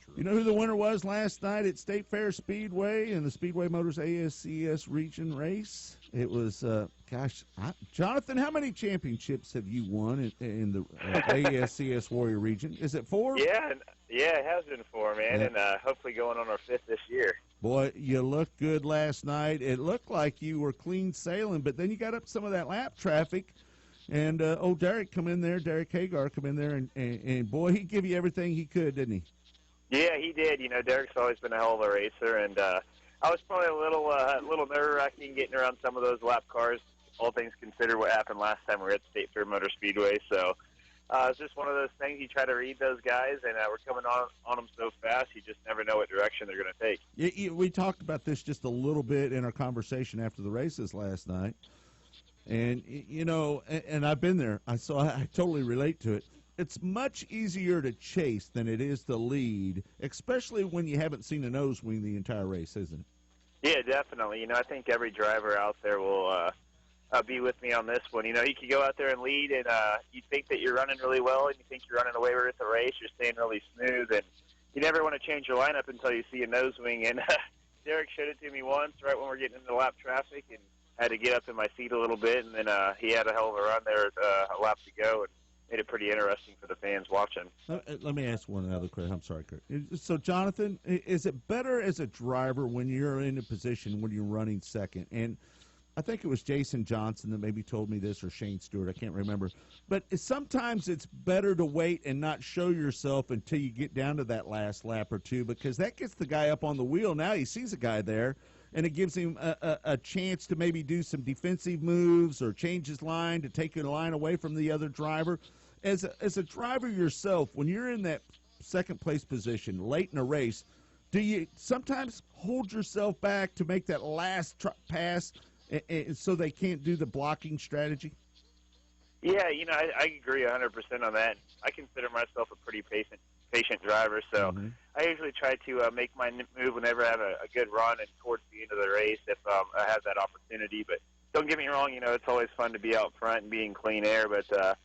true. You know who the winner was last night at State Fair Speedway in the Speedway Motors ASCS region race? It was, Jonathan, how many championships have you won in the ASCS Warrior region? Is it 4? Yeah, it has been 4, man, and hopefully going on our 5th this year. Boy, you looked good last night. It looked like you were clean sailing, but then you got up some of that lap traffic, and Derek come in there, Derek Hagar come in there, and boy, he gave you everything he could, didn't he? Yeah, he did. You know, Derek's always been a hell of a racer, and I was probably a little nerve-wracking getting around some of those lap cars, all things considered what happened last time we were at State Fair Motor Speedway. So it's just one of those things. You try to read those guys, and we're coming on them so fast, you just never know what direction they're going to take. We talked about this just a little bit in our conversation after the races last night. And, you know, and I've been there, so I totally relate to it. It's much easier to chase than it is to lead, especially when you haven't seen a nose wing the entire race, isn't it? Yeah, definitely. You know, I think every driver out there will be with me on this one. You know, you could go out there and lead, and you think that you're running really well, and you think you're running away with the race. You're staying really smooth, and you never want to change your lineup until you see a nose wing. And Derek showed it to me once right when we were getting into lap traffic, and I had to get up in my seat a little bit, and then he had a hell of a run there, a lap to go, and made it pretty interesting for the fans watching. Let me ask one other question. I'm sorry, Kurt. So, Jonathan, is it better as a driver when you're in a position when you're running second? And I think it was Jason Johnson that maybe told me this, or Shane Stewart, I can't remember. But sometimes it's better to wait and not show yourself until you get down to that last lap or two, because that gets the guy up on the wheel. Now he sees a guy there, and it gives him a chance to maybe do some defensive moves or change his line to take a line away from the other driver. As a driver yourself, when you're in that second-place position late in a race, do you sometimes hold yourself back to make that last pass so they can't do the blocking strategy? Yeah, you know, I agree 100% on that. I consider myself a pretty patient driver, so I usually try to make my move whenever I have a good run and towards the end of the race if I have that opportunity. But don't get me wrong, you know, it's always fun to be out front and be in clean air, but